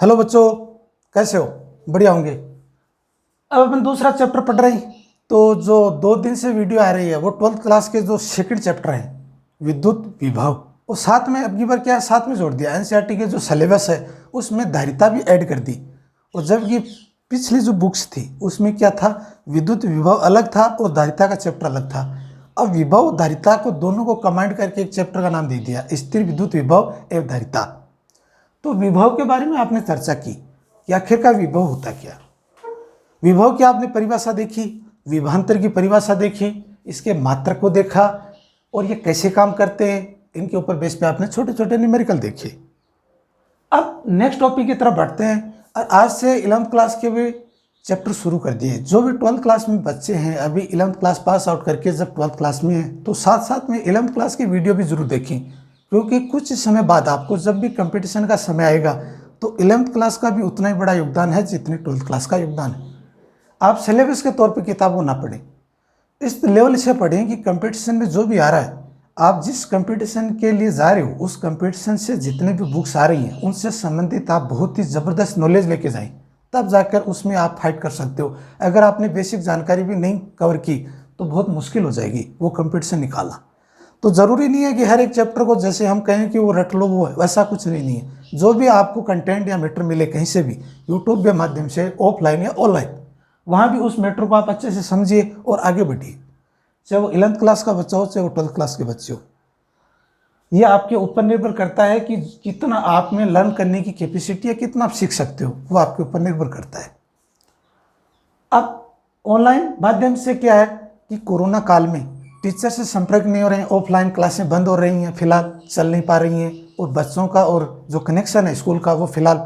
Hello बच्चों, कैसे हो? बढ़िया होंगे। अब अपन दूसरा चैप्टर पढ़ रहे हैं। तो जो 2 दिन से वीडियो आ रही है वो 12th क्लास के जो सेकंड चैप्टर है विद्युत विभव, वो साथ में अब की बार क्या है, साथ में जोड़ दिया। एनसीईआरटी के जो सिलेबस है उसमें धारिता भी ऐड कर दी। और जबकि पिछली जो बुक्स थी उसमें क्या था, विद्युत विभव अलग था और धारिता का चैप्टर अलग था। अब विभव और धारिता को दोनों को कमांड करके एक चैप्टर का नाम दे दिया, स्थिर विद्युत विभव एवं धारिता। तो विभव के बारे में आपने चर्चा की कि आखिरकार विभव होता क्या। विभव की आपने परिभाषा देखी, विभवांतर की परिभाषा देखी, इसके मात्रक को देखा और ये कैसे काम करते हैं, इनके ऊपर बेस पे आपने छोटे छोटे न्यूमेरिकल देखे। अब नेक्स्ट टॉपिक की तरफ बढ़ते हैं और आज से 11th क्लास के भी चैप्टर शुरू कर दिए। जो भी 12th क्लास में बच्चे हैं, अभी 11th क्लास पास आउट करके जब 12th क्लास में हैं तो साथ साथ में 11th क्लास की वीडियो भी जरूर देखें, क्योंकि कुछ समय बाद आपको जब भी कंपटीशन का समय आएगा तो 11th क्लास का भी उतना ही बड़ा योगदान है जितनी 12th क्लास का योगदान है। आप सिलेबस के तौर पर किताबों ना पढ़ें, इस लेवल से पढ़ें कि कंपटीशन में जो भी आ रहा है, आप जिस कंपटीशन के लिए जा रहे हो उस कंपटीशन से जितने भी बुक्स आ रही हैं उनसे संबंधित आप बहुत ही ज़बरदस्त नॉलेज लेके जाएं, तब जाकर उसमें आप फाइट कर सकते हो। अगर आपने बेसिक जानकारी भी नहीं कवर की तो बहुत मुश्किल हो जाएगी वो कंपटीशन निकालना। तो ज़रूरी नहीं है कि हर एक चैप्टर को जैसे हम कहें कि वो रट लो, वो है वैसा कुछ नहीं है। जो भी आपको कंटेंट या मैटर मिले कहीं से भी, यूट्यूब के माध्यम से, ऑफलाइन या ऑनलाइन, वहाँ भी उस मैटर को आप अच्छे से समझिए और आगे बढ़िए। चाहे वो 11th क्लास का बच्चा हो, चाहे वो 12th क्लास के बच्चे हो, ये आपके ऊपर निर्भर करता है कि कितना आप में लर्न करने की कैपेसिटी है, कितना आप सीख सकते हो, वो आपके ऊपर निर्भर करता है। अब ऑनलाइन माध्यम से क्या है कि कोरोना काल में टीचर से संपर्क नहीं हो रहे हैं, ऑफलाइन क्लासें बंद हो रही हैं, फिलहाल चल नहीं पा रही हैं, और बच्चों का और जो कनेक्शन है स्कूल का वो फिलहाल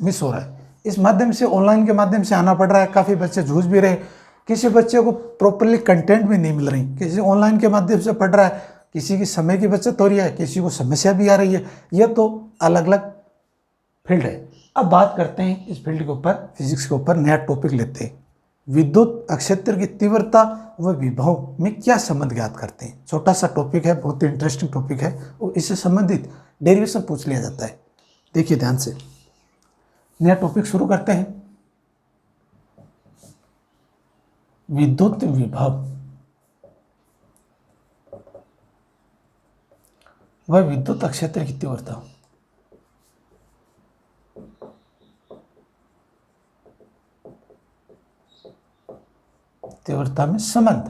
मिस हो रहा है। इस माध्यम से ऑनलाइन के माध्यम से आना पड़ रहा है, काफ़ी बच्चे जूझ भी रहे, किसी बच्चे को प्रॉपरली कंटेंट भी नहीं मिल रही, किसी ऑनलाइन के माध्यम से पढ़ रहा है, किसी की समय की बचत हो रही है, किसी को समस्या भी आ रही है। यह तो अलग अलग फील्ड है। अब बात करते हैं इस फील्ड के ऊपर, फिजिक्स के ऊपर नया टॉपिक लेते हैं, विद्युत अक्षेत्र की तीव्रता व विभव में क्या संबंध ज्ञात करते हैं। छोटा सा टॉपिक है, बहुत ही इंटरेस्टिंग टॉपिक है और इससे संबंधित डेरिवेशन पूछ लिया जाता है। देखिए ध्यान से, नया टॉपिक शुरू करते हैं। विद्युत विभव व विद्युत अक्षेत्र की तीव्रता। तीव्रता में संबंध।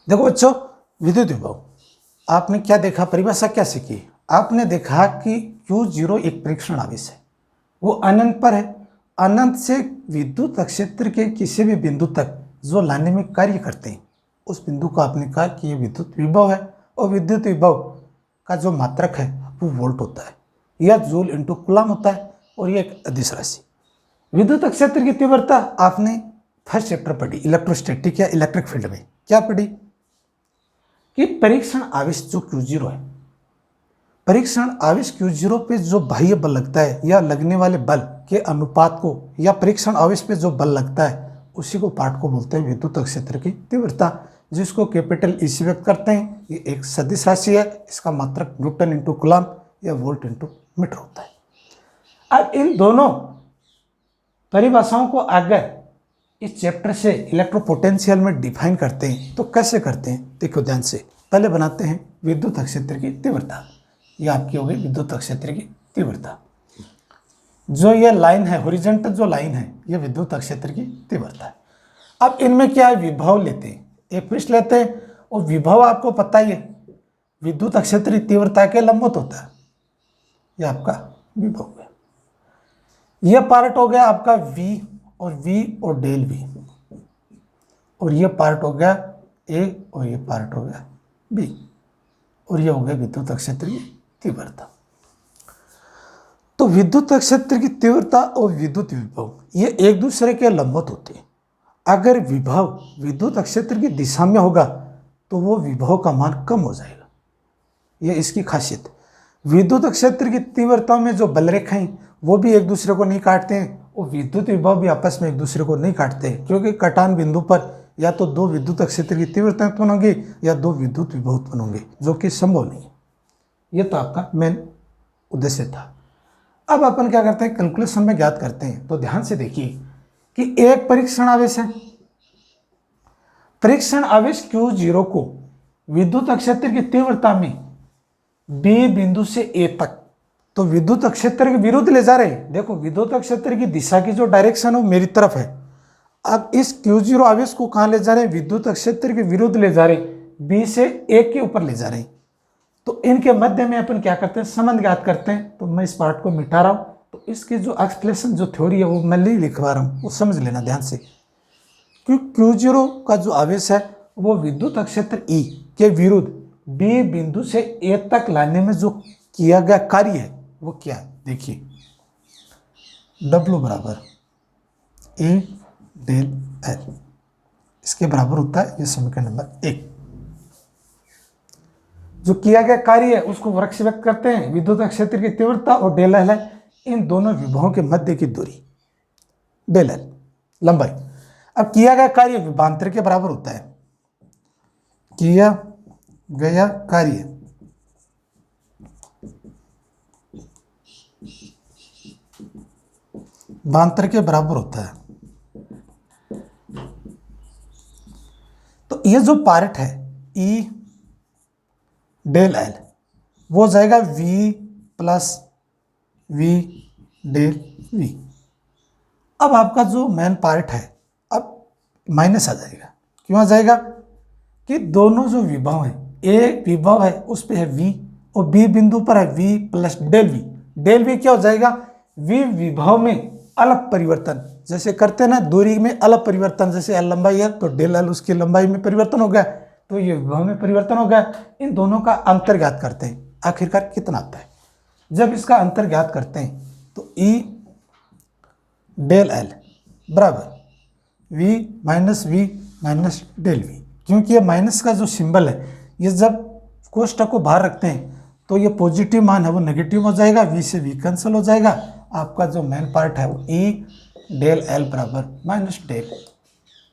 देखो बच्चों, विद्युत विभव आपने क्या देखा, परिभाषा क्या सीखी। आपने देखा कि Q0 एक परीक्षण आवेश है, वो अनंत पर है। अनंत से विद्युत अक्षेत्र के किसी भी बिंदु तक जो लाने में कार्य करते हैं उस बिंदु को आपने कहा कि ये विद्युत विभव है। और विद्युत विभव का जो मात्रक है वो वोल्ट होता है या जूल इंटू कूलम होता है, और ये एक अदिश राशि। विद्युत अक्षेत्र की तीव्रता आपने फर्स्ट चैप्टर पढ़ी, इलेक्ट्रोस्टैटिक या इलेक्ट्रिक फील्ड में क्या पढ़ी कि परीक्षण आवेश जो Q0 है, परीक्षण आवेश Q0 पे जो बाह्य बल लगता है या लगने वाले बल के अनुपात को, या परीक्षण आवेश पे जो बल लगता है उसी को पार्ट को बोलते हैं विद्युत क्षेत्र की तीव्रता, जिसको कैपिटल ई से व्यक्त करते हैं। ये एक सदिश राशि है, इसका मात्रक न्यूटन इंटू कूलम या वोल्ट इंटू मीटर होता है। अब इन दोनों परिभाषाओं को अगर इस चैप्टर से इलेक्ट्रोपोटेंशियल में डिफाइन करते हैं तो कैसे करते हैं, देखो ध्यान से। पहले बनाते हैं विद्युत क्षेत्र की तीव्रता। यह आपकी हो गई विद्युत क्षेत्र की तीव्रता। जो ये लाइन है, हॉरिजॉन्टल जो लाइन है, ये विद्युत क्षेत्र की तीव्रता है। अब इनमें क्या है, विभव लेते हैं, एक पृष्ठ लेते हैं, और विभव आपको पता ही है विद्युत क्षेत्र की तीव्रता के लंबवत होता है। ये आपका विभव हो गया। यह पार्ट हो गया आपका V और डेल V, और ये पार्ट हो गया A और ये पार्ट हो गया B, और ये हो गया विद्युत क्षेत्र की तीव्रता। तो विद्युत क्षेत्र की तीव्रता और विद्युत विभव ये एक दूसरे के लंबवत होते हैं। अगर विभव विद्युत क्षेत्र की दिशा में होगा तो वो विभव का मान कम हो जाएगा, ये इसकी खासियत। विद्युत क्षेत्र की तीव्रता में जो बल रेखाएं वो भी एक दूसरे को नहीं काटते हैं, और विद्युत विभव भी आपस में एक दूसरे को नहीं काटते हैं, क्योंकि कटान बिंदु पर या तो दो विद्युत क्षेत्र की तीव्रता उत्पन्न होगी या दो विद्युत विभव उत्पन्न होंगे, जो कि संभव नहीं है। ये तो आपका मेन उद्देश्य था। अब अपन क्या करते हैं, कैलकुलेशन में ज्ञात करते हैं। तो ध्यान से देखिए कि एक परीक्षण आवेश है, परीक्षण आवेश Q0 को विद्युत क्षेत्र की तीव्रता में B बिंदु से A तक, तो विद्युत क्षेत्र के विरुद्ध ले जा रहे हैं। देखो विद्युत क्षेत्र की दिशा की जो डायरेक्शन है वो मेरी तरफ है। अब इस Q0 आवेश को कहां ले जा रहे हैं, विद्युत क्षेत्र के विरुद्ध ले जा रहे हैं, B से A के ऊपर ले जा रहे हैं। तो इनके मध्य में अपन क्या करते हैं, संबंध ज्ञात करते हैं। तो मैं इस पार्ट को मिटा रहा हूं, तो इसकी जो एक्सप्लेनेशन जो थ्योरी है वो मैं नहीं लिखवा रहा हूं, वो समझ लेना ध्यान से। क्योंकि Q0 का जो आवेश है वो विद्युत क्षेत्र E के विरुद्ध B बिंदु से A तक लाने में जो किया गया कार्य है वो क्या है, देखिए W बराबर E डेल L, इसके बराबर होता है ये समीकरण नंबर 1। जो किया गया कार्य है उसको वृक्ष से व्यक्त करते हैं, विद्युत क्षेत्र की तीव्रता और डेल एल है इन दोनों विभवों के मध्य की दूरी डेल एल लंबाई। अब किया गया कार्य विभवांतर के बराबर होता है, किया गया कार्य विभवांतर के बराबर होता है। तो ये जो पार्ट है E डेल एल वो जाएगा V plus V del V। अब आपका जो मेन पार्ट है अब माइनस आ जाएगा। क्यों आ जाएगा कि दोनों जो विभव है, A विभव है उस पे है V और B बिंदु पर है V plus del V। Del V क्या हो जाएगा, V विभव में अलग परिवर्तन, जैसे करते हैं ना दूरी में अलग परिवर्तन, जैसे L लंबाई है तो डेल L उसकी लंबाई में परिवर्तन हो गया, तो ये विभव में परिवर्तन हो गया। इन दोनों का अंतर ज्ञात करते हैं, आखिरकार कितना आता है। जब इसका अंतर ज्ञात करते हैं तो E डेल L बराबर V माइनस डेल V, क्योंकि ये माइनस का जो सिंबल है ये जब कोष्ठक को बाहर रखते हैं तो ये पॉजिटिव मान है वो नेगेटिव हो जाएगा, V से V कैंसिल हो जाएगा। आपका जो मेन पार्ट है वो E डेल L बराबर माइनस डेल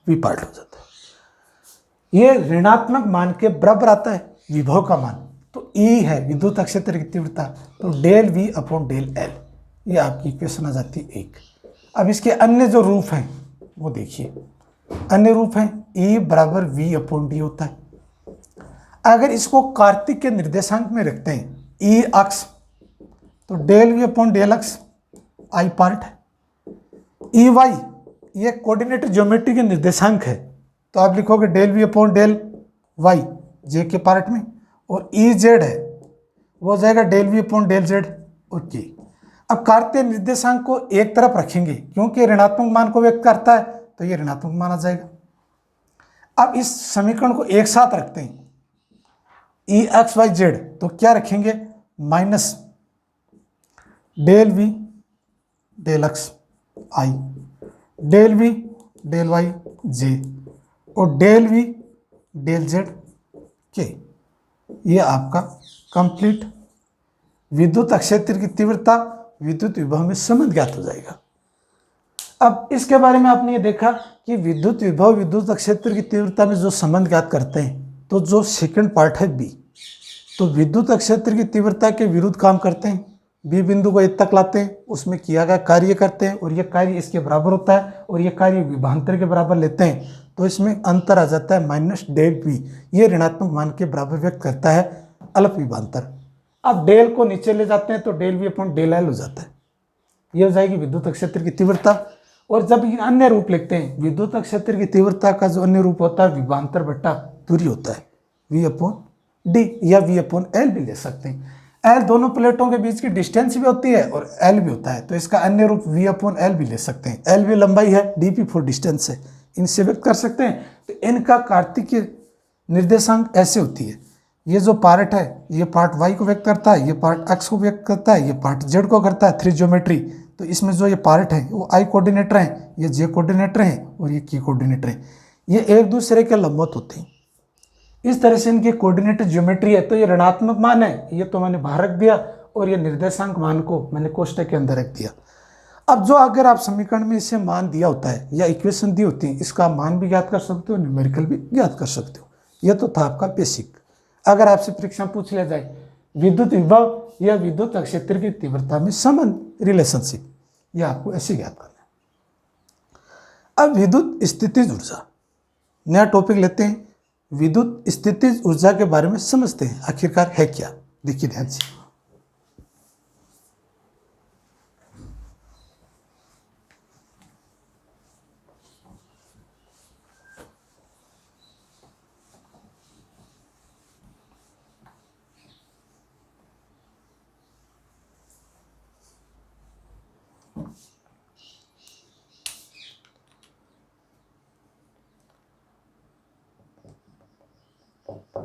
V पार्ट हो जाता है। ये ऋणात्मक मान के बराबर आता है विभव का मान, तो E है विद्युत क्षेत्र की तीव्रता, तो del V upon del L, ये आपकी इक्वेशन आ जाती है 1। अब इसके अन्य जो रूप हैं वो देखिए, अन्य रूप हैं E बराबर V अपॉन D होता है। अगर इसको कार्तिक के निर्देशांक में रखते हैं E अक्ष, तो डेल V अपॉन डेल अक्ष I पार्ट है। E y ये कोऑर्डिनेट ज्योमेट्री के निर्देशांक है, तो आप लिखोगे del V upon del y J के पार्ट में, और E z है वो हो जाएगा del V upon del Z और K। अब कार्तीय निर्देशांक को एक तरफ रखेंगे क्योंकि ऋणात्मक मान को व्यक्त करता है, तो ये ऋणात्मक मान आ जाएगा। अब इस समीकरण को एक साथ रखते हैं E x y z, तो क्या रखेंगे, minus del V del x I del V del y J और del V del Z K। ये आपका कंप्लीट विद्युत क्षेत्र की तीव्रता विद्युत विभव में संबंध ज्ञात हो जाएगा। अब इसके बारे में आपने ये देखा कि विद्युत विभव विद्युत क्षेत्र की तीव्रता में जो संबंध ज्ञात करते हैं, तो जो सेकंड पार्ट है B, तो विद्युत क्षेत्र की तीव्रता के विरुद्ध काम करते हैं, B बिंदु को एक तक लाते हैं, उसमें किया गया कार्य करते हैं और ये कार्य इसके बराबर होता है और ये कार्य विभवांतर के बराबर लेते हैं, तो इसमें अंतर आ जाता है माइनस डेल V। ये ऋणात्मक मान के बराबर व्यक्त करता है अलग विभवांतर। अब डेल को नीचे ले जाते हैं तो del V upon del L हो जाता है, ये हो जाएगी विद्युत क्षेत्र की तीव्रता। और जब ये अन्य रूप लिखते हैं, विद्युत क्षेत्र की तीव्रता का जो अन्य रूप होता है विभवांतर बट्टा दूरी होता है, V अपॉन D या V अपॉन L भी ले सकते हैं। L दोनों प्लेटों के बीच की डिस्टेंस भी होती है और L भी होता है, तो इसका अन्य रूप V अपॉन L भी ले सकते हैं। L भी लंबाई है, D भी फोर डिस्टेंस है, इनसे व्यक्त कर सकते हैं। तो इनका कार्तीय निर्देशांक ऐसे होती है, ये जो पार्ट है ये पार्ट y को व्यक्त करता है, ये पार्ट x को व्यक्त करता है, ये पार्ट z को करता है, थ्री ज्योमेट्री। तो इसमें जो ये पार्ट है वो I कोऑर्डिनेटर हैं, ये j कोऑर्डिनेटर हैं और ये k कोऑर्डिनेटर हैं, ये एक दूसरे के लंबवत होते हैं। इस तरह से इनकी कोऑर्डिनेटर ज्योमेट्री है। तो ये ऋणात्मक मान है, ये तो मैंने बाहर रख दिया, और ये निर्देशांक मान को मैंने कोष्टक के अंदर रख दिया। अब जो अगर आप समीकरण में इसे मान दिया होता है या इक्वेशन दी होती है, इसका मान भी ज्ञात कर सकते हो, न्यूमेरिकल भी ज्ञात कर सकते हो। यह तो था आपका बेसिक। अगर आपसे परीक्षा में पूछ लिया जाए विद्युत विभव या विद्युत क्षेत्र की तीव्रता में संबंध, रिलेशनशिप, यह आपको ऐसे ज्ञात करना है। अब विद्युत स्थितिज ऊर्जा, नया टॉपिक लेते हैं। विद्युत स्थितिज ऊर्जा के बारे में समझते हैं आखिरकार है क्या। देखिए ध्यान से,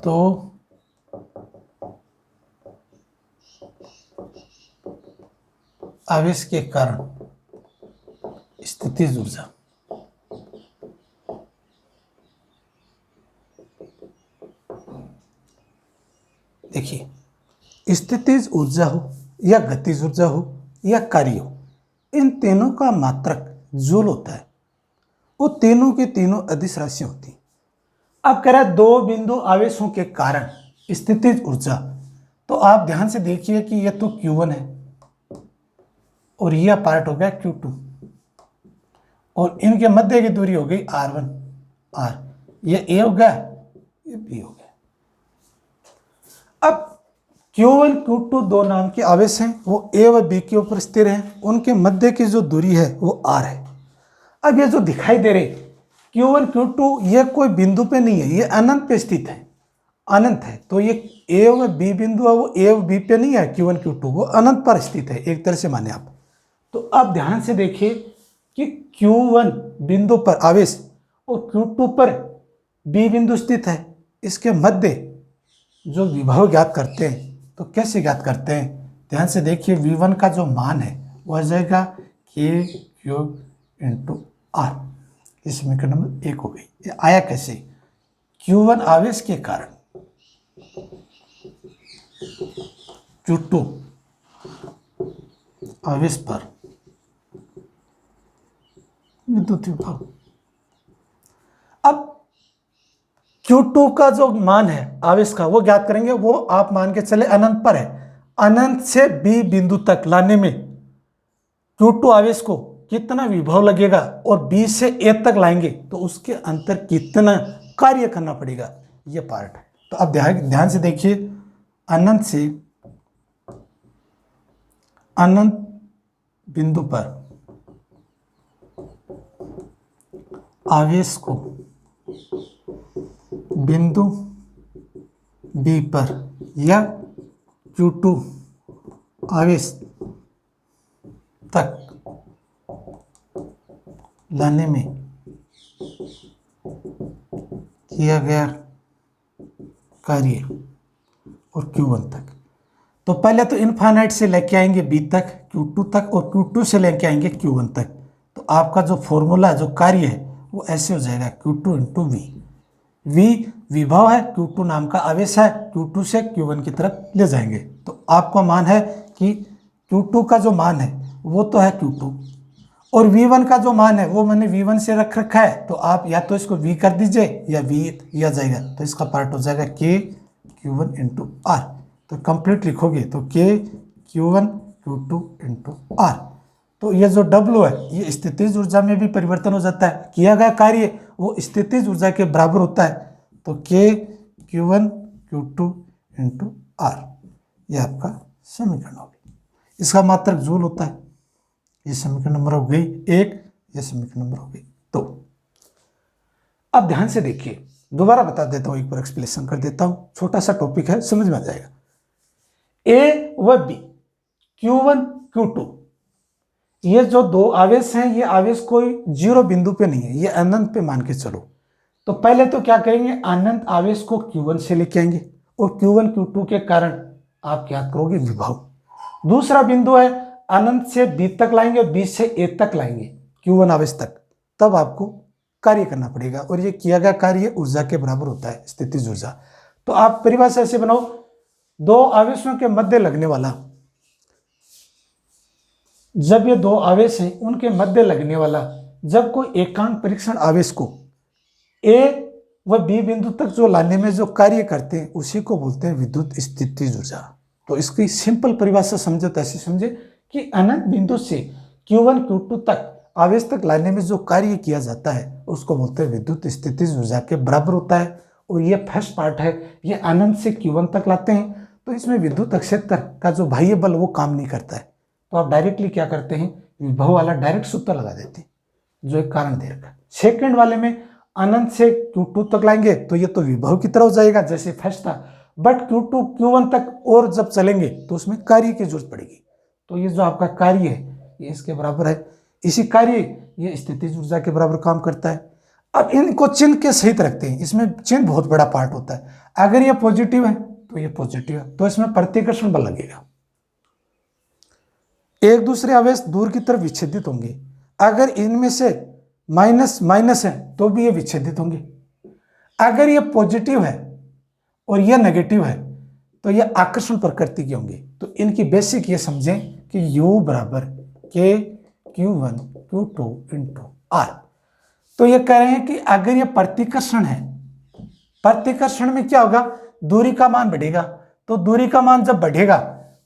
तो आवेश के कारण स्थितिज ऊर्जा, देखिए स्थितिज ऊर्जा हो या गतिज ऊर्जा हो या कार्य हो, इन तीनों का मात्रक जूल होता है। वो तीनों के तीनों अदिश राशियां होती हैं। अब कह रहा है दो बिंदु आवेशों के कारण स्थितिज ऊर्जा, तो आप ध्यान से देखिए कि यह तो Q1 है और यह पार्ट हो गया Q2 और इनके मध्य की दूरी हो गई R1 R, यह A हो गया, ये B हो गया। अब Q1 Q2 दो नाम के आवेश हैं, वो A व B के ऊपर स्थिर हैं, उनके मध्य की जो दूरी है वो R है। अब ये जो दिखाई दे रहे Q1 Q2 ये कोई बिंदु पे नहीं है, ये अनंत पे स्थित है, अनंत है। तो ये A व B बिंदु है, वो A व B पे नहीं है Q1 Q2, वो अनंत पर स्थित है एक तरह से माने आप। तो अब ध्यान से देखिए कि Q1 बिंदु पर आवेश और Q2 पर B बिंदु स्थित है, इसके मध्य जो विभव ज्ञात करते हैं तो कैसे ज्ञात करते हैं, ध्यान से देखिए। V1 का जो मान है वो आ जाएगा K³ × R, ये समीकरण नंबर 1 हो गई। ये आया कैसे, Q1 आवेश के कारण Q2 आवेश पर विद्युत विभव। अब Q2 का जो मान है आवेश का वो ज्ञात करेंगे, वो आप मान के चले अनंत पर है। अनंत से B बिंदु तक लाने में Q2 आवेश को कितना विभव लगेगा और B से A तक लाएंगे तो उसके अंतर कितना कार्य करना पड़ेगा, ये पार्ट है। तो अब ध्यान से देखिए, अनंत से अनंत बिंदु पर आवेश को बिंदु B पर या Q2 आवेश तक लाने में किया गया कार्य और Q1 तक, तो पहले तो इनफाइनाइट से लेके आएंगे B तक Q2 तक और Q2 से लेके आएंगे Q1 तक। तो आपका जो फॉर्मूला जो कार्य है वो ऐसे हो जाएगा Q2 × V। V विभव है, Q2 नाम का आवेश है, Q2 से Q1 की तरफ ले जाएंगे। तो आपका मान है कि Q2 का जो मान है वो तो है Q2 और V1 का जो मान है वो मैंने V1 से रख रखा है, तो आप या तो इसको V कर दीजिए या V लिया जाएगा, तो इसका पार्ट हो जाएगा K³ × R। तो कंप्लीट लिखोगे तो K/Q1 Q2 × R। तो ये जो W है ये स्थितिज ऊर्जा में भी परिवर्तन हो जाता है, किया गया कार्य वो स्थितिज ऊर्जा के बराबर होता है। तो K/Q1 Q2 × R, ये आपका समीकरण हो गई। इसका मात्रक जूल होता है। ये समीकरण नंबर हो गई 1, ये समीकरण नंबर हो गई 2। अब ध्यान से देखिए, दोबारा बता देता हूं, एक बार एक्सप्लेनेशन कर देता हूं, छोटा सा टॉपिक है, समझ में आ जाएगा। A व B Q1 Q2 ये जो दो आवेश हैं, ये आवेश कोई जीरो बिंदु पे नहीं है, ये अनंत पे मान के चलो। तो पहले तो क्या करेंगे, अनंत आवेश को Q1 से लेके आएंगे और Q1 Q2 के कारण आप क्या करोगे, विभव। दूसरा बिंदु है अनंत से B तक लाएंगे, B से A तक लाएंगे Q1 आवेश तक, तब आपको कार्य करना पड़ेगा और ये किया गया कार्य ऊर्जा के बराबर होता है, स्थितिज ऊर्जा। तो आप परिभाषा ऐसे बनाओ, दो आवेशों के मध्य लगने वाला जब ये दो आवेश हैं उनके मध्य लगने वाला जब कोई एकांक परीक्षण आवेश को ए व बी बिंदु तक जो लाने में जो कार्य करते हैं उसी को बोलते हैं विद्युत स्थितिज ऊर्जा। तो इसकी सिंपल परिभाषा समझे तो ऐसे समझे कि अनंत बिंदु से Q1 Q2 तक आवेश तक लाने में जो कार्य किया जाता है उसको बोलते हैं विद्युत स्थितिज ऊर्जा के बराबर होता है। और ये फर्स्ट पार्ट है, ये अनंत से Q1 तक लाते हैं तो इसमें विद्युत क्षेत्र का जो बाह्य बल वो काम नहीं करता है, तो आप डायरेक्टली क्या करते हैं, विभव वाला डायरेक्ट सूत्र लगा देते हैं जो एक कारण दे रखा है। सेकेंड वाले में अनंत से Q2 तक लाएंगे तो ये तो विभव की तरह हो जाएगा जैसे फर्स्ट था, बट Q2 Q1 तक और जब चलेंगे तो उसमें कार्य की जरूरत पड़ेगी। तो ये जो आपका कार्य है ये इसके बराबर है, इसी कार्य ये स्थितिज ऊर्जा के बराबर काम करता है। अब इनको चिन्ह के सहित रखते हैं, इसमें चिन्ह बहुत बड़ा पार्ट होता है। अगर ये पॉजिटिव है तो ये पॉजिटिव है तो इसमें प्रतिकर्षण बल लगेगा, एक दूसरे आवेश दूर की तरफ विच्छेदित होंगे। अगर इनमें से माइनस माइनस है तो भी ये विच्छेदित होंगे। अगर ये पॉजिटिव है और ये नेगेटिव है तो ये आकर्षण प्रकृति के होंगे। तो इनकी बेसिक ये समझें कि U बराबर K Q1 Q2 into R। तो ये कह रहे हैं कि अगर ये प्रतिकर्षण है, प्रतिकर्षण में क्या होगा, दूरी का मान बढ़ेगा। तो दूरी का मान जब बढ़ेगा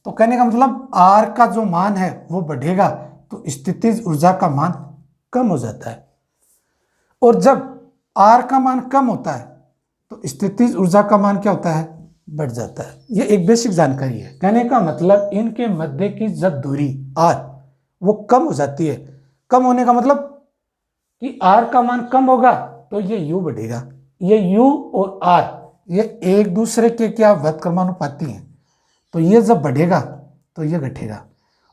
तो कहने का मतलब R का जो मान है वो बढ़ेगा तो स्थितिज ऊर्जा का मान कम हो जाता है। और जब R का मान कम होता है तो स्थितिज ऊर्जा का मान क्या होता है, बढ़ जाता है। ये एक बेसिक जानकारी है। कहने का मतलब इनके मध्य की जब दूरी R वो कम हो जाती है, कम होने का मतलब कि R का मान कम होगा तो ये U बढ़ेगा। ये U और R ये एक दूसरे के क्या व्युत्क्रमानुपाती हैं, तो ये जब बढ़ेगा तो ये घटेगा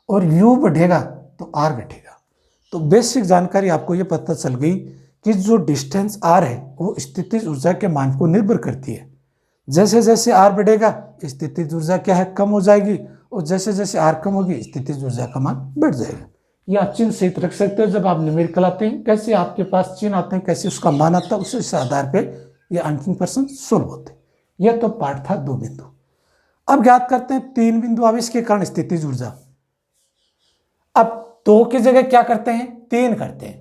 और U बढ़ेगा तो R घटेगा। तो बेसिक जानकारी आपको ये पता चल गई कि जो डिस्टेंस R है वो स्थितिज ऊर्जा के मान को निर्भर करती है। जैसे जैसे R बढ़ेगा स्थितिज ऊर्जा क्या है, कम हो जाएगी, और जैसे जैसे R कम होगी स्थितिज ऊर्जा का मान बढ़ जाएगा। ये आप चिन्ह सहित रख सकते हो। जब आप न्यूमेरिकल आते हैं, कैसे आपके पास चिन्ह आते हैं, कैसे उसका मान आता है, उस आधार पे ये अंतिम प्रश्न सोल्व होते हैं। यह तो पार्ट था 2 बिंदु। अब ज्ञात करते हैं 3 बिंदु आवेश के कारण स्थितिज ऊर्जा। अब 2 की जगह क्या करते हैं, 3 करते हैं।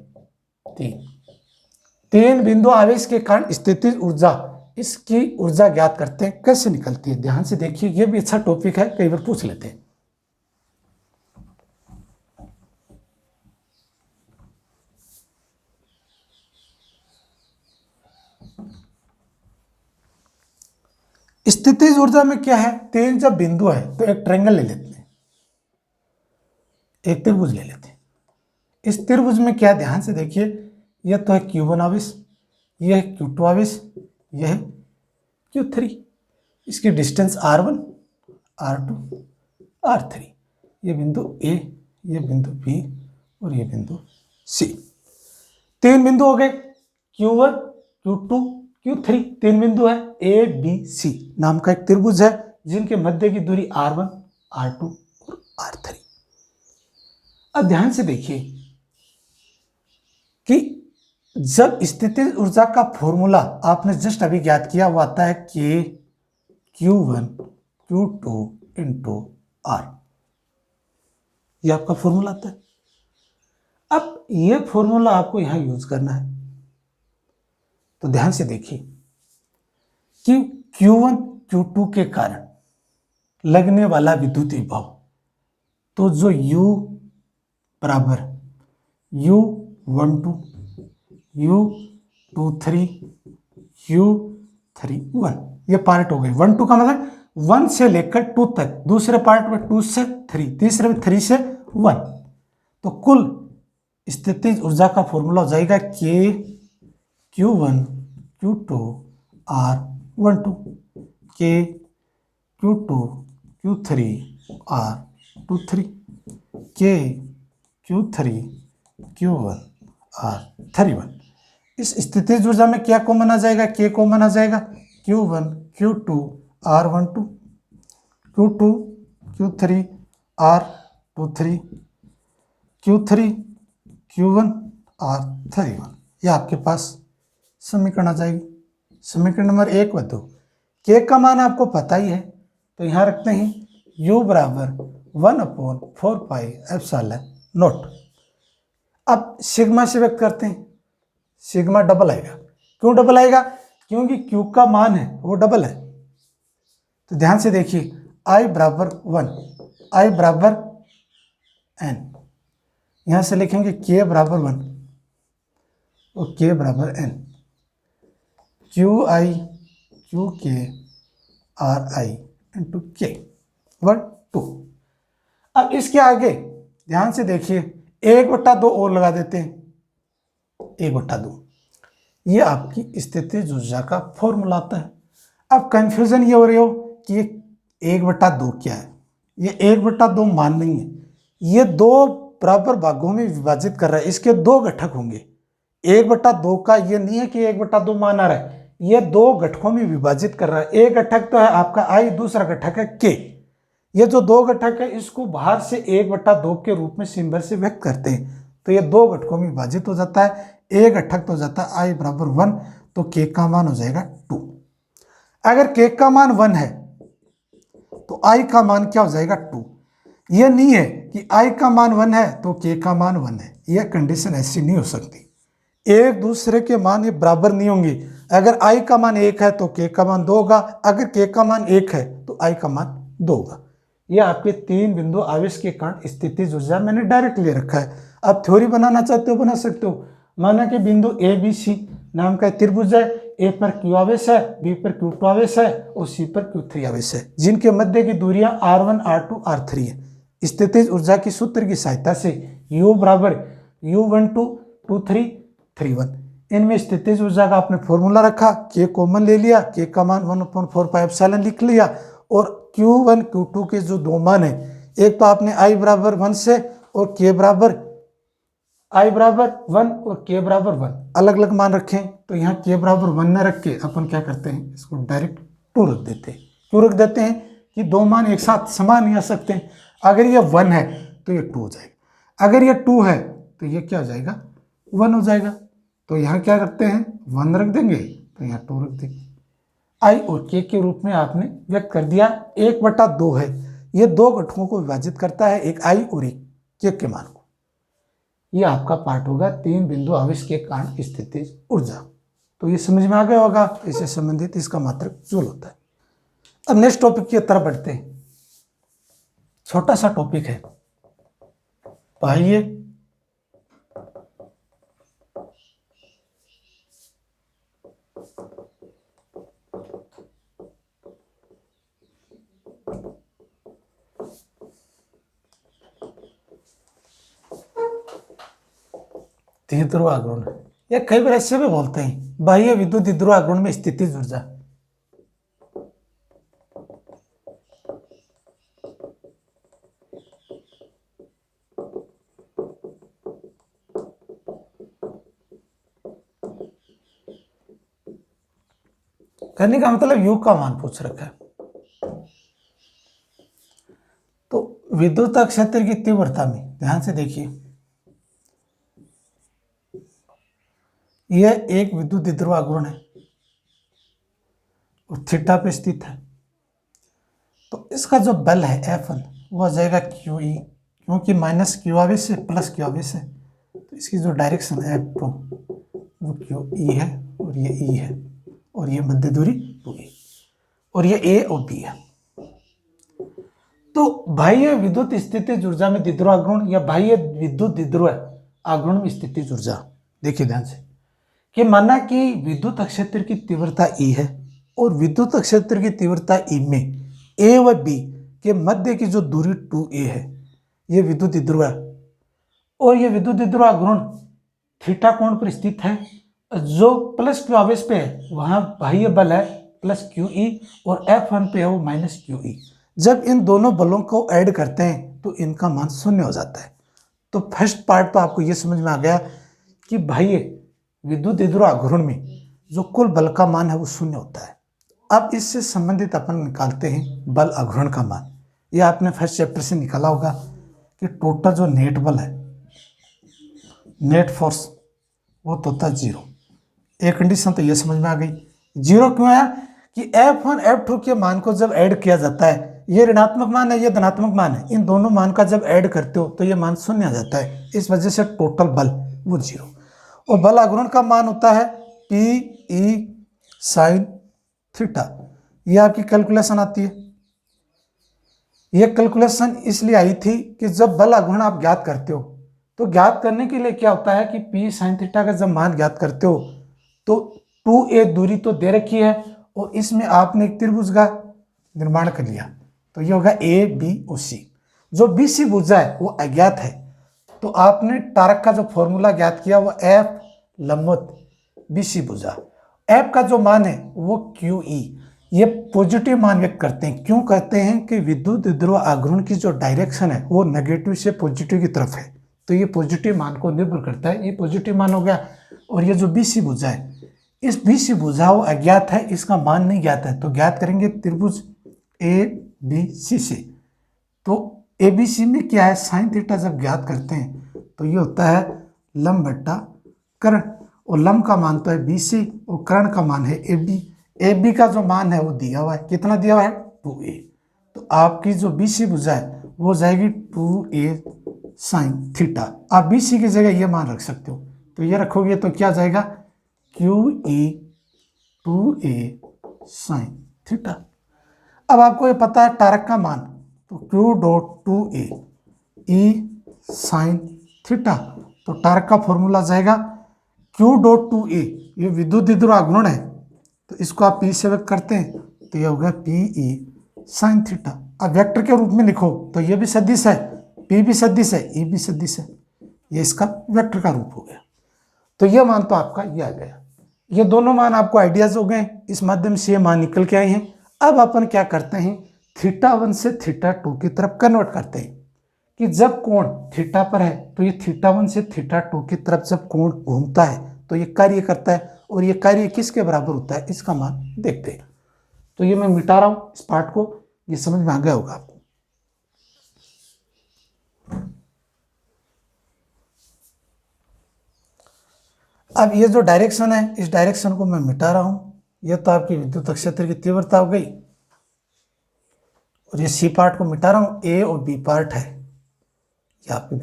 3 बिंदु आवेश के कारण स्थितिज ऊर्जा, इसकी ऊर्जा ज्ञात करते हैं, कैसे निकलती है। ध्यान से देखिए, यह भी अच्छा टॉपिक है, कई बार पूछ लेते हैं। स्थितिज ऊर्जा में क्या है, 3 जब बिंदु है तो एक ट्रायंगल ले लेते हैं, एक त्रिभुज ले लेते हैं। इस त्रिभुज में क्या, ध्यान से देखिए, यह तो है Q1 आवेश, यह है Q2 आवेश, यह है Q3। इसकी डिस्टेंस R1 R2 R3। ये बिंदु A, ये बिंदु B और ये बिंदु C। 3 बिंदु हो गए, Q1 Q2 Q3। 3 बिंदु है, A B C नाम का एक त्रिभुज है जिनके मध्य की दूरी R1 R2 और R3। अब ध्यान से देखिए कि जब स्थितिज ऊर्जा का फॉर्मूला आपने जस्ट अभी ज्ञात किया, वो आता है कि Q1 Q2 इंटू R। ये आपका फॉर्मूला आता है। अब ये फॉर्मूला आपको यहां यूज करना है। तो ध्यान से देखिए कि Q1 Q2 के कारण लगने वाला विद्युत विभव, तो जो U बराबर U12 U23 U31, ये पार्ट हो गए। 1 2 का मतलब 1 से लेकर 2 तक, दूसरे पार्ट में 2 से 3, तीसरे में 3 से 1। तो कुल स्थितिज ऊर्जा का फॉर्मूला हो जाएगा K Q1 Q2 R12 K Q2 Q3 R23 K Q3 Q1 R31। इस स्थितिज ऊर्जा में क्या कॉमन आ जाएगा, K कॉमन आ जाएगा, Q1 Q2 R12 Q2 Q3 R23 Q3 Q1 R31। ये आपके पास समीकरण आ जाएगी। समीकरण नंबर 1 व 2। K का मान आपको पता ही है, तो यहाँ रखते हैं U बराबर 1/4 पाई एप्सिलॉन नोट। अब सिग्मा से व्यक्त करते हैं, सिग्मा डबल आएगा। क्यों डबल आएगा? क्योंकि क्यू का मान है वो डबल है। तो ध्यान से देखिए, आई बराबर 1, आई बराबर n, यहां से लिखेंगे k बराबर 1 और k बराबर n, क्यू आई क्यू के आर आई इंटू के 1 2। अब इसके आगे ध्यान से देखिए, 1/2 और लगा देते हैं, 1/2। ये आपकी स्थितिज ऊर्जा का फॉर्मूला आता है। अब कंफ्यूजन ये हो रही हो कि ये 1/2 क्या है? ये 1/2 मान नहीं है, ये 2 बराबर भागों में विभाजित कर रहा है, इसके 2 घटक होंगे। 1/2 का ये नहीं है कि 1/2 मान आ रहा है, ये 2 घटकों में विभाजित कर रहा है। एक घटक तो है आपका आई, दूसरा घटक है के। ये जो 2 घटक है इसको बाहर से 1/2 के रूप में सिंबल से व्यक्त करते हैं, तो ये 2 घटकों में विभाजित हो जाता है। एक घटक तो हो जाता है आई बराबर 1, तो के का मान हो जाएगा 2। अगर के का मान 1 है तो आई का मान क्या हो जाएगा 2। यह नहीं है कि आई का मान 1 है तो के का मान 1 है, यह कंडीशन ऐसी नहीं हो सकती। एक दूसरे के मान ये बराबर नहीं होंगे। अगर आई का मान 1 है तो के का मान 2 होगा, अगर के का मान 1 है तो आई का मान 2 होगा। यह आपके 3 बिंदु आवेश के कारण स्थितिज ऊर्जा मैंने डायरेक्ट ले रखा है। अब थ्योरी बनाना चाहते हो बना सकते हो। माना कि बिंदु ए बी सी नाम का त्रिभुज है, ए पर क्यू आवेश है, बी पर Q2 आवेश है और सी पर Q3 आवेश है, जिनके मध्य की दूरियां R1 R2 R3 है। स्थितिज ऊर्जा की सूत्र की सहायता से U बराबर U12 23 31, इनमें स्थितिज ऊर्जा का आपने फॉर्मूला रखा, के कॉमन ले लिया, के का मान 1/4πε लिख लिया, और Q1 Q2 के जो 2 मान है, एक तो आपने I बराबर 1 से और के बराबर I बराबर 1 और k बराबर 1 अलग अलग मान रखें। तो यहाँ k बराबर 1 न रख के अपन क्या करते हैं, इसको डायरेक्ट 2 रख देते हैं। क्यों रख देते हैं कि 2 मान एक साथ समान नहीं आ सकते हैं। अगर ये 1 है तो ये 2 हो जाएगा, अगर ये 2 है तो ये क्या हो जाएगा 1 हो जाएगा। तो यहाँ क्या करते हैं 1 रख देंगे, तो यहाँ 2 रख देंगे। I और k के रूप में आपने व्यक्त कर दिया। 1/2 है, ये 2 घटकों को विभाजित करता है, एक I और एक k के मान को। ये आपका पार्ट होगा 3 बिंदु आवेश के कारण स्थितिज ऊर्जा। तो ये समझ में आ गया होगा, इससे संबंधित इसका मात्रक जूल होता है। अब नेक्स्ट टॉपिक की तरफ बढ़ते हैं। छोटा सा टॉपिक है, बाह्य द्विध्रुव आघूर्ण, या कई बार ऐसे भी बोलते हैं बाह्य विद्युत द्विध्रुव आघूर्ण में स्थितिज ऊर्जा। कहने का मतलब यू का मान पूछ रखा है। तो विद्युत क्षेत्र की तीव्रता में ध्यान से देखिए, यह एक विद्युत द्विध्रुव आघूर्ण है और थीटा पे स्थित है। तो इसका जो बल है F1 वो आ जाएगा QE, क्योंकि माइनस क्यू आवेश से प्लस क्यू आवेश है, तो इसकी जो डायरेक्शन है F2 वो QE है और ये E है, और ये मध्य दूरी 2E, और ये A और B है। तो बाह्य विद्युत स्थितिज ऊर्जा में द्विध्रुव आघूर्ण या बाह्य विद्युत द्विध्रुव आघूर्ण में स्थितिज ऊर्जा, देखिए ध्यान से कि माना कि विद्युत क्षेत्र की तीव्रता E है और विद्युत क्षेत्र की तीव्रता E में A व B के मध्य की जो दूरी 2A है, ये विद्युत द्विध्रुव है, और ये विद्युत द्विध्रुव आघूर्ण थीटा कोण पर स्थित है। जो प्लस क्यू आवेश पे है वहां बाह्य बल है प्लस QE और F1 पे है वो माइनस QE। जब इन दोनों बलों को ऐड करते हैं तो इनका मान 0 हो जाता है। तो फर्स्ट पार्ट तो आपको ये समझ में आ गया कि बाह्य विद्युत द्विध्रुव आघूर्ण में जो कुल बल का मान है वो 0 होता है। अब इससे संबंधित अपन निकालते हैं बल आघूर्ण का मान। यह आपने फर्स्ट चैप्टर से निकाला होगा कि टोटल जो नेट बल है, नेट फोर्स, वो तो होता है 0। एक कंडीशन तो ये समझ में आ गई। 0 क्यों आया कि F1 F2 के मान को जब ऐड किया जाता है ये ऋणात्मक मान है, ये धनात्मक मान है, इन दोनों मान का जब ऐड करते हो तो ये मान शून्य आ जाता है, इस वजह से टोटल बल वो 0। और बल आघूर्ण का मान होता है पी ई साइन थीटा। ये आपकी कैलकुलेशन आती है। ये कैलकुलेशन इसलिए आई थी कि जब बल आघूर्ण आप ज्ञात करते हो तो ज्ञात करने के लिए क्या होता है कि पी साइन थीटा का जब मान ज्ञात करते हो तो 2a दूरी तो दे रखी है और इसमें आपने एक त्रिभुज का निर्माण कर लिया, तो ये होगा ए बी और सी। जो बी सी भुजा है वो अज्ञात है, तो आपने टारक का जो फॉर्मूला ज्ञात किया वो एफ लंबवत बी सी भुजा। एफ का जो मान है वो क्यू ई, ये पॉजिटिव मान व्यक्त करते हैं। क्यों कहते हैं कि विद्युत ध्रुव आघूर्ण की जो डायरेक्शन है वो नेगेटिव से पॉजिटिव की तरफ है, तो ये पॉजिटिव मान को निर्भर करता है। ये पॉजिटिव मान हो गया। और ये जो बी सी भुजा है, इस बी सी भुजा वो अज्ञात है, इसका मान नहीं ज्ञात है, तो ज्ञात करेंगे त्रिभुज ए बी सी से। तो ए बी सी में क्या है, साइन थीटा जब ज्ञात करते हैं तो ये होता है लंब बट्टा कर्ण, और लंब का मान तो है बी सी और कर्ण का मान है ए बी। ए बी का जो मान है वो दिया हुआ है, कितना दिया हुआ है 2a। तो आपकी जो बी सी भुजा है वो जाएगी 2a साइन थीटा। आप बी सी की जगह ये मान रख सकते हो, तो ये रखोगे तो क्या जाएगा Q E 2a sine theta. अब आपको ये पता है टारक का मान, तो क्यू डॉट 2a ई साइन थीटा, तो टारक का फॉर्मूला जाएगा क्यू डॉट 2a, ये विद्युत ध्रुव आघूर्ण है तो इसको आप पी से व्यक्त करते हैं तो ये होगा पी ई साइन थीटा। अब वेक्टर के रूप में लिखो तो ये भी सदिश है, पी भी सदिश है, ई भी सदिश है, ये इसका वेक्टर का रूप हो गया। तो ये मान तो आपका ये आ गया। ये दोनों मान आपको आइडियाज हो गए, इस माध्यम से ये मान निकल के आए हैं। अब अपन क्या करते हैं, थीटा 1 से थीटा 2 की तरफ कन्वर्ट करते हैं कि जब कोण थीटा पर है तो ये थीटा 1 से थीटा 2 की तरफ जब कोण घूमता है तो ये कार्य करता है, और ये कार्य किसके बराबर होता है इसका मान देखते हैं। तो ये मैं मिटा रहा हूं इस पार्ट को, ये समझ में आ गया होगा आपको। अब ये जो डायरेक्शन है इस डायरेक्शन को मैं मिटा रहा हूं। ये तो आपकी विद्युत क्षेत्र की तीव्रता हो गई, और ये सी पार्ट को मिटा रहा हूं, ए और बी पार्ट है यहाँ पे।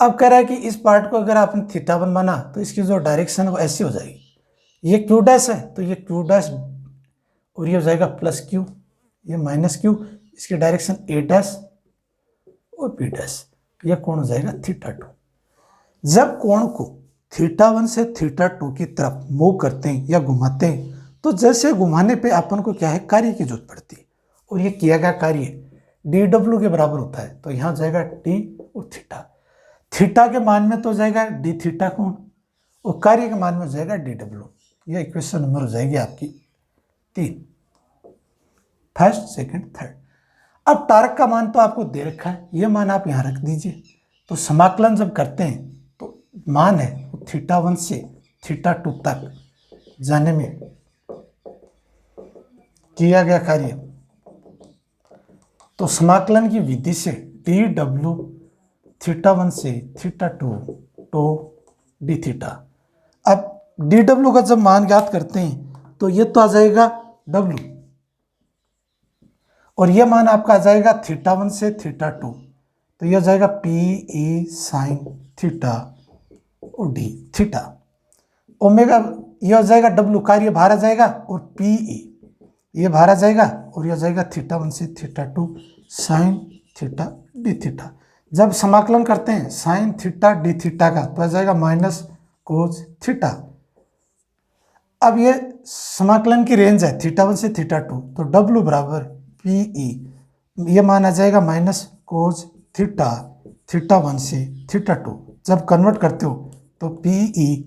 अब कह रहा है कि इस पार्ट को अगर आपने थीटा 1 माना तो इसकी जो डायरेक्शन है वो ऐसी हो जाएगी, ये क्यू डैश है तो ये क्यू डैश, और ये हो जाएगा प्लस क्यू, ये माइनस क्यू, इसकी डायरेक्शन ए डैश और बी डैश, ये कोण हो जाएगा थीटा 2। जब कोण को थीटा 1 से थीटा 2 की तरफ मूव करते हैं या घुमाते हैं तो जैसे घुमाने पे अपन को क्या है कार्य की जरूरत पड़ती है, और ये किया गया कार्य डी डब्ल्यू के बराबर होता है, तो यहाँ जाएगा टी और थीटा। थीटा के मान में तो जाएगा डी थीटा कोण, और कार्य के मान में जाएगा डी डब्ल्यू। ये इक्वेशन नंबर हो जाएगी आपकी 3, फर्स्ट सेकंड थर्ड। अब टारक का मान तो आपको दे रखा है, ये मान आप यहाँ रख दीजिए। तो समाकलन जब करते हैं तो मान है वो थीटा 1 से थीटा 2 तक जाने में किया गया कार्य, तो समाकलन की विधि से डी डब्ल्यू थीटा 1 से थीटा 2 तो डी थीटा। अब डी डब्ल्यू का जब मान ज्ञात करते हैं तो ये तो आ जाएगा डब्ल्यू, और ये मान आपका आ जाएगा थीटा 1 से थीटा 2, तो ये आ जाएगा पी ई साइन थीटा और डी थीटा। ओमेगा ये हो जाएगा डब्ल्यू, कार्य बाहर आ जाएगा, और पी ई ये बाहर आ जाएगा, और ये आ जाएगा थीटा 1 से theta 2 sine theta D theta. जब समाकलन करते हैं साइन थीटा डी थीटा का तो आ जाएगा माइनस कोस थीटा। अब ये समाकलन की रेंज है थीटा 1 से थीटा 2, तो डब्ल्यू बराबर पी ई, ये मान आ जाएगा माइनस कोस थीटा थीटा 1 से थीटा 2। जब कन्वर्ट करते हो तो P E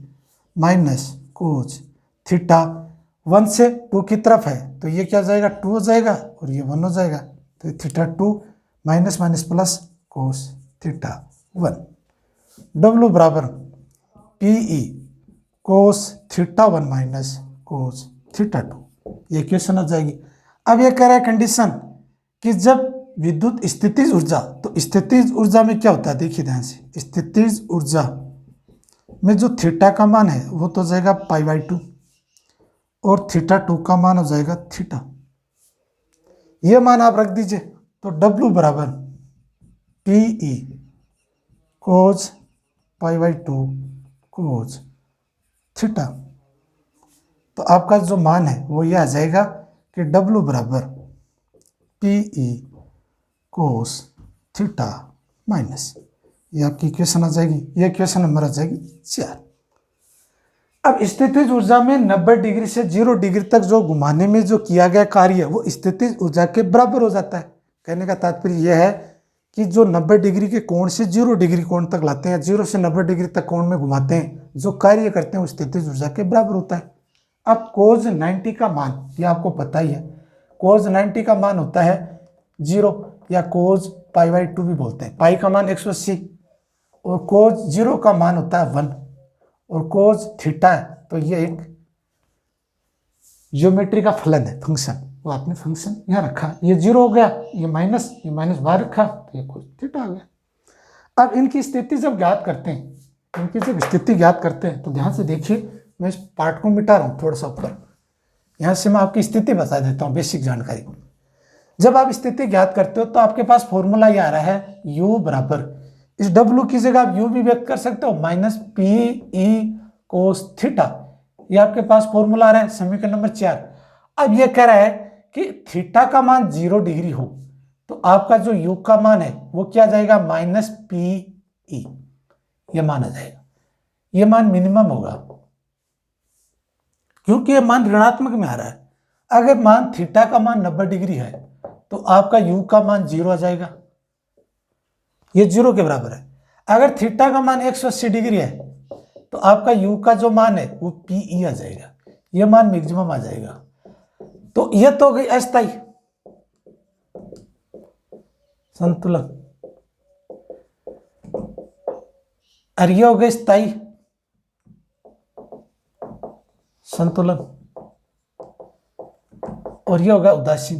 minus cos theta 1 से 2 की तरफ है तो ये क्या हो जाएगा 2 हो जाएगा, और ये 1 हो जाएगा, तो theta 2 minus minus plus cos theta 1। W बराबर P E cos theta 1 minus cos theta 2, ये इक्वेशन आ जाएगी। अब ये कह रहा है कंडीशन कि जब विद्युत स्थितिज ऊर्जा, तो स्थितिज ऊर्जा में क्या होता है देखिए ध्यान से, स्थितिज ऊर्जा में जो थीटा का मान है वो तो जाएगा π/2 और थीटा 2 का मान हो जाएगा थीटा। ये मान आप रख दीजिए तो W बराबर PE कोज π/2 कोज थीटा। तो आपका जो मान है वो ये आ जाएगा कि W बराबर PE कोस थीटा माइनस, ये आपकी इक्वेशन आ जाएगी। ये इक्वेशन नंबर आ जाएगी 4। अब स्थितिज ऊर्जा में 90 डिग्री से 0 डिग्री तक जो घुमाने में जो किया गया कार्य है वो स्थितिज ऊर्जा के बराबर हो जाता है। कहने का तात्पर्य यह है कि जो 90 डिग्री के कोण से 0 डिग्री कोण तक लाते हैं, 0 से 90 डिग्री तक कोण में घुमाते हैं, जो कार्य करते हैं वो स्थितिज ऊर्जा के बराबर होता है। अब कोज 90 का मान, ये आपको पता ही है, कोज 90 का मान होता है 0 या कोज π/2 भी बोलते हैं। पाई का मान 180 और कोज 0 का मान होता है 1 और कोज थीटा है, तो ये एक ज्योमेट्री का फलन है, फंक्शन। वो आपने फंक्शन यहाँ रखा, ये 0 हो गया, ये माइनस बाहर रखा, तो ये कोज थीटा आ गया। अब इनकी स्थिति जब ज्ञात करते हैं, इनकी जब स्थिति ज्ञात करते हैं तो ध्यान से देखिए, मैं इस पार्ट को मिटा रहा हूँ थोड़ा सा ऊपर, यहाँ से मैं आपकी स्थिति बता देता हूँ, बेसिक जानकारी। जब आप स्थिति ज्ञात करते हो तो आपके पास फॉर्मूला ये आ रहा है, U बराबर, इस W की जगह आप U भी व्यक्त कर सकते हो, -PE कोस थीटा। ये आपके पास फॉर्मूला आ रहा है समीकरण नंबर 4। अब ये कह रहा है कि थीटा का मान 0 डिग्री हो तो आपका जो U का मान है वो क्या जाएगा, -PE, ये मान आ जाएगा। ये मान मिनिमम होगा क्योंकि ये मान ऋणात्मक में आ रहा है। अगर मान थीटा का मान 90 डिग्री है तो आपका U का मान 0 आ जाएगा, ये 0 के बराबर है। अगर थीटा का मान 180 डिग्री है तो आपका U का जो मान है वो PE आ जाएगा, ये मान मैक्सिमम आ जाएगा। तो ये तो हो गई अस्थायी संतुलन, और ये हो गए स्थायी संतुलन, और ये होगा उदासीन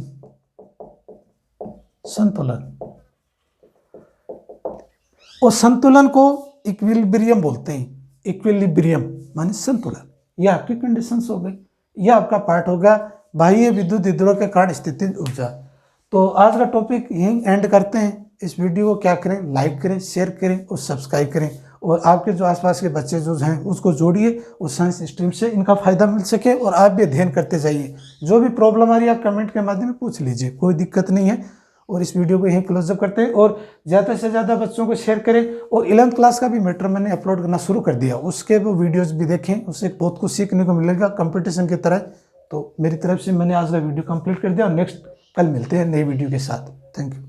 संतुलन। और संतुलन को इक्विलिब्रियम बोलते हैं, इक्विलिब्रियम माने संतुलन। ये आपकी कंडीशंस हो गई, ये आपका पार्ट होगा बाह्य विद्युत विद्रोह के कारण स्थितिज ऊर्जा। तो आज का टॉपिक यहीं एंड करते हैं। इस वीडियो को क्या करें, लाइक करें, शेयर करें और सब्सक्राइब करें, और आपके जो आसपास के बच्चे जो हैं उसको जोड़िए, उस साइंस स्ट्रीम से इनका फायदा मिल सके और आप भी अध्ययन करते जाइए। जो भी प्रॉब्लम आ रही है आप कमेंट के माध्यम में पूछ लीजिए, कोई दिक्कत नहीं है। और इस वीडियो को यहीं क्लोजअप करते हैं और ज़्यादा से ज़्यादा बच्चों को शेयर करें। और 11th क्लास का भी मैटर मैंने अपलोड करना शुरू कर दिया, उसके वो वीडियोज़ भी देखें, उससे बहुत कुछ सीखने को मिलेगा कंपटीशन की तरह। तो मेरी तरफ से मैंने आज का वीडियो कंप्लीट कर दिया और नेक्स्ट कल मिलते हैं नई वीडियो के साथ। Thank you.